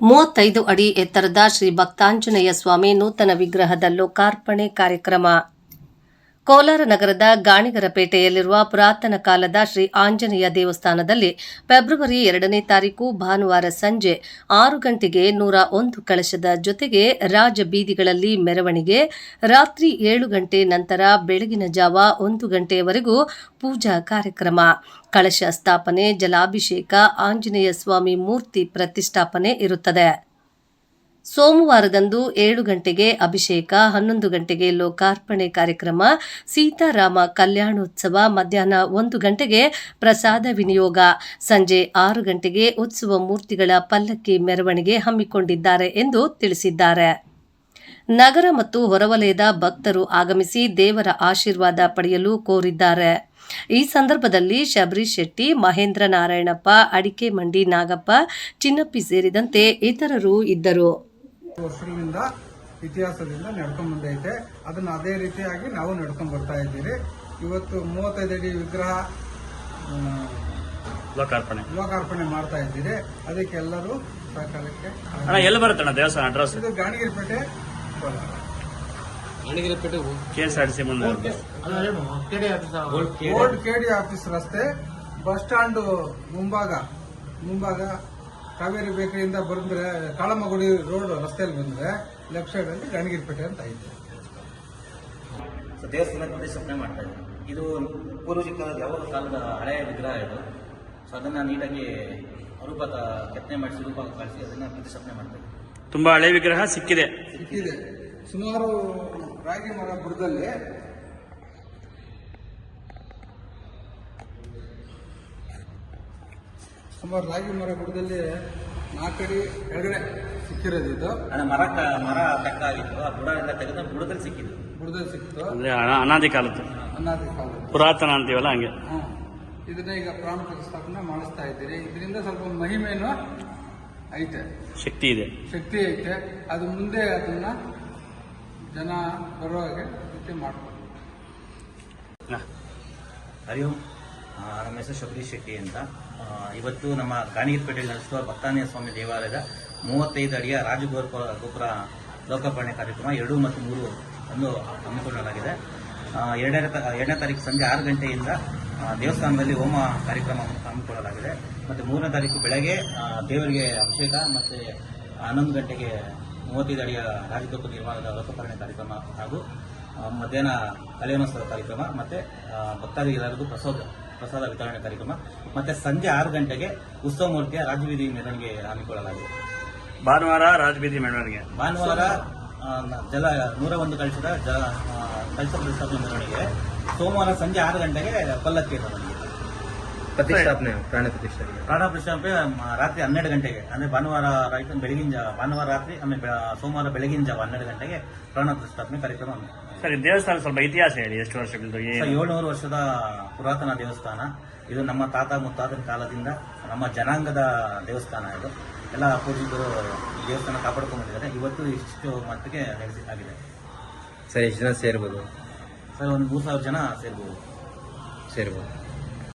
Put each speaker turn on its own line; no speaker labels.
35 ಅಡಿ ಎತ್ತರದ ಶ್ರೀ ಭಕ್ತಾಂಜನೇಯ ಸ್ವಾಮಿ ನೂತನ ವಿಗ್ರಹದ ಲೋಕಾರ್ಪಣೆ ಕಾರ್ಯಕ್ರಮ. ಕೋಲಾರ ನಗರದ ಗಾಣಿಗರಪೇಟೆಯಲ್ಲಿರುವ ಪುರಾತನ ಕಾಲದ ಶ್ರೀ ಆಂಜನೇಯ ದೇವಸ್ಥಾನದಲ್ಲಿ ಫೆಬ್ರವರಿ 2ನೇ ತಾರೀಕು ಭಾನುವಾರ ಸಂಜೆ 6 ಗಂಟೆಗೆ 101 ಕಳಶದ ಜೊತೆಗೆ ರಾಜ ಬೀದಿಗಳಲ್ಲಿ ಮೆರವಣಿಗೆ, ರಾತ್ರಿ 7 ಗಂಟೆ ನಂತರ ಬೆಳಗಿನ ಜಾವ 1 ಗಂಟೆಯವರೆಗೂ ಪೂಜಾ ಕಾರ್ಯಕ್ರಮ, ಕಳಶ ಸ್ಥಾಪನೆ, ಜಲಾಭಿಷೇಕ, ಆಂಜನೇಯ ಸ್ವಾಮಿ ಮೂರ್ತಿ ಪ್ರತಿಷ್ಠಾಪನೆ ಇರುತ್ತದೆ. ಸೋಮವಾರದಂದು 7 ಗಂಟೆಗೆ ಅಭಿಷೇಕ, 11 ಗಂಟೆಗೆ ಲೋಕಾರ್ಪಣೆ ಕಾರ್ಯಕ್ರಮ, ಸೀತಾರಾಮ ಕಲ್ಯಾಣೋತ್ಸವ, ಮಧ್ಯಾಹ್ನ 1 ಗಂಟೆಗೆ ಪ್ರಸಾದ ವಿನಿಯೋಗ, ಸಂಜೆ 6 ಗಂಟೆಗೆ ಉತ್ಸವ ಮೂರ್ತಿಗಳ ಪಲ್ಲಕ್ಕಿ ಮೆರವಣಿಗೆ ಹಮ್ಮಿಕೊಂಡಿದ್ದಾರೆ ಎಂದು ತಿಳಿಸಿದ್ದಾರೆ. ನಗರ ಮತ್ತು ಹೊರವಲಯದ ಭಕ್ತರು ಆಗಮಿಸಿ ದೇವರ ಆಶೀರ್ವಾದ ಪಡೆಯಲು ಕೋರಿದ್ದಾರೆ. ಈ ಸಂದರ್ಭದಲ್ಲಿ ಶಬರೀಶ್ ಶೆಟ್ಟಿ, ಮಹೇಂದ್ರ ನಾರಾಯಣಪ್ಪ, ಅಡಿಕೆ ಮಂಡಿ ನಾಗಪ್ಪ, ಚಿನ್ನಪ್ಪಿ ಸೇರಿದಂತೆ ಇತರರು ಇದ್ದರು.
ವರ್ಷಗಳಿಂದ ಇತಿಹಾಸದಿಂದ ನಡ್ಕೊಂಡು ಬಂದೈತೆ. ಅದನ್ನು ಅದೇ ರೀತಿಯಾಗಿ ನಾವು ನಡ್ಕೊಂಡು ಬರ್ತಾ ಇದ್ದೀರಿ. ಇವತ್ತು 35 ಅಡಿ ವಿಗ್ರಹ ಲೋಕಾರ್ಪಣೆ ಮಾಡ್ತಾ ಇದ್ದೀರಿ. ಅದಕ್ಕೆ ಎಲ್ಲರೂ ಸಹಕಾರಕ್ಕೆ.
ಎಲ್ಲಿ ಬರುತ್ತೆ ದೇವಸ್ಥಾನ ಅಡ್ರೆಸ್?
ಇದು ಗಾಣಿಗರಪೇಟೆ,
KSRTC ಮುಂದೆ
ಓಲ್ಡ್ ಕೆಡಿ ಆಫೀಸ್ ರಸ್ತೆ, ಬಸ್ ಸ್ಟಾಂಡ್ ಮುಂಭಾಗ ಕಾವೇರಿ ಬೇಕರಿಯಿಂದ ಬಂದ್ರೆ ಕಾಳಮ್ಮಗುಡಿ ರೋಡ್ ರಸ್ತೆಯಲ್ಲಿ ಬಂದ್ರೆ ಲೆಫ್ಟ್ ಸೈಡ್ ಅಲ್ಲಿ ಗಾಣಿಗರಪೇಟೆ ಅಂತ ಐತೆ.
ದೇವಸ್ಥಾನ ಪ್ರತಿಷ್ಠಾಪನೆ ಮಾಡ್ತಾ ಇದ್ದೀವಿ. ಇದು ಪೂರ್ವಜಿಕ ಯಾವ ಕಾಲದ ಹಳೆಯ ವಿಗ್ರಹ ಇದು. ಸೊ ಅದನ್ನ ನೀಟಾಗಿ ಕೆತ್ತನೆ ಮಾಡಿಸಿ ರೂಪ ಕಳಿಸಿ ಅದನ್ನ ಪ್ರತಿಷ್ಠಾಪನೆ ಮಾಡ್ತಾ ಇದ್ದೀವಿ.
ತುಂಬಾ ಹಳೆ ವಿಗ್ರಹ ಸಿಕ್ಕಿದೆ.
ಸುಮಾರು ರಾಗಿ ಮರ ಬುಡದಲ್ಲಿ ಗುಡ್ಡದಲ್ಲಿ 4 ಅಡಿ ಕೆಳಗಡೆ ಸಿಕ್ಕಿರೋದು. ಇದು
ಮರ ಕಟ್ಟಾಗಿತ್ತು. ಆ ಬುಡದಿಂದ ತೆಗೆದು ಬುಡದಲ್ಲಿ ಸಿಕ್ಕಿತ್ತು.
ಅಂದ್ರೆ ಅನಾದಿ ಕಾಲದ್ದು, ಪುರಾತನ ಅಂತೀವಲ್ಲ ಹಂಗೆ.
ಇದನ್ನ ಈಗ ಪ್ರಾಣ ಪ್ರತಿಷ್ಠಾಪನೆ ಮಾಡಿಸ್ತಾ ಇದ್ದೀರಿ. ಇದರಿಂದ ಸ್ವಲ್ಪ ಮಹಿಮೆನೂ ಐತೆ, ಶಕ್ತಿ ಐತೆ. ಅದು ಮುಂದೆ ಅದನ್ನ ಜನ ಬರೋ ಹಾಗೆ ಮಾಡ್ಕೊಂಡು.
ಹರಿ ಓಂ. ನಮ್ಮ ಹೆಸರು ಶಬರೀಶ್ ಶೆಟ್ಟಿ ಅಂತ. ಇವತ್ತು ನಮ್ಮ ಗಾಣಿಗರಪೇಟೆಯಲ್ಲಿ ನಡೆಸುವ ಭಕ್ತಾಂಜನೇಯ ಸ್ವಾಮಿ ದೇವಾಲಯದ 35 ಅಡಿಯ ರಾಜಗೋಪುರ ಲೋಕಾರ್ಪಣೆ ಕಾರ್ಯಕ್ರಮ 2 ಮತ್ತು 3 ಅನ್ನು ಹಮ್ಮಿಕೊಳ್ಳಲಾಗಿದೆ. 2ನೇ ತಾರೀಕು ಸಂಜೆ 6 ಗಂಟೆಯಿಂದ ದೇವಸ್ಥಾನದಲ್ಲಿ ಹೋಮ ಕಾರ್ಯಕ್ರಮ ಹಮ್ಮಿಕೊಳ್ಳಲಾಗಿದೆ. ಮತ್ತು 3ನೇ ತಾರೀಕು ಬೆಳಗ್ಗೆ ದೇವರಿಗೆ ಅಭಿಷೇಕ ಮತ್ತು 11 ಗಂಟೆಗೆ 35 ಅಡಿಯ ರಾಜಗೋಪುರ ನಿರ್ಮಾಣದ ಲೋಕಾರ್ಪಣೆ ಕಾರ್ಯಕ್ರಮ ಹಾಗೂ ಮಧ್ಯಾಹ್ನ ಕಲ್ಯಾಣೋತ್ಸವ ಕಾರ್ಯಕ್ರಮ ಮತ್ತು ಭಕ್ತಾದಿಗಳೆಲ್ಲರಿಗೂ ಪ್ರಸಾದ ವಿತರಣೆ ಕಾರ್ಯಕ್ರಮ ಮತ್ತೆ ಸಂಜೆ 6 ಗಂಟೆಗೆ ಉತ್ಸವ ಮೂರ್ತಿಯ ರಾಜಬೀದಿ ಮೆರವಣಿಗೆ ಹಮ್ಮಿಕೊಳ್ಳಲಾಗಿದೆ.
ಭಾನುವಾರ ರಾಜಬೀದಿ ಮೆರವಣಿಗೆ,
ಭಾನುವಾರ 101 ಕಳಶದ ಕಳಶ ಪ್ರತಿಷ್ಠಾಪನೆ ಮೆರವಣಿಗೆ, ಸೋಮವಾರ ಸಂಜೆ 6 ಗಂಟೆಗೆ ಪಲ್ಲಕ್ಕಿ ಮೆರವಣಿಗೆ ಪ್ರಾಣ ಪ್ರತಿಷ್ಠಾಪನೆ ರಾತ್ರಿ 12 ಗಂಟೆಗೆ. ಅಂದ್ರೆ ಭಾನುವಾರ ರಾತ್ರಿ ಆಮೇಲೆ ಸೋಮವಾರ ಬೆಳಗಿನ ಜಾವ 12 ಗಂಟೆಗೆ ಪ್ರಾಣ ಪ್ರತಿಷ್ಠಾಪನೆ ಕಾರ್ಯಕ್ರಮ.
ಸರಿ, ದೇವಸ್ಥಾನ ಸ್ವಲ್ಪ ಇತಿಹಾಸ ಹೇಳಿ. ಎಷ್ಟು ವರ್ಷಗಳಿಂದ?
700 ವರ್ಷದ ಪುರಾತನ ದೇವಸ್ಥಾನ ಇದು. ನಮ್ಮ ತಾತ ಮುತ್ತಾತನ ಕಾಲದಿಂದ ನಮ್ಮ ಜನಾಂಗದ ದೇವಸ್ಥಾನ ಇದು. ಎಲ್ಲ ಪೂರ್ವಿಕರು ದೇವಸ್ಥಾನ ಕಾಪಾಡ್ಕೊಂಡು ಬಂದಿದ್ದಾರೆ. ಇವತ್ತು ಇಷ್ಟು ಮಟ್ಟಿಗೆ ಆಗಿದೆ.
ಸರ್, ಎಷ್ಟು ಜನ ಸೇರ್ಬೋದು?
ಸರ್, ಒಂದು 3000 ಜನ ಸೇರ್ಬೋದು.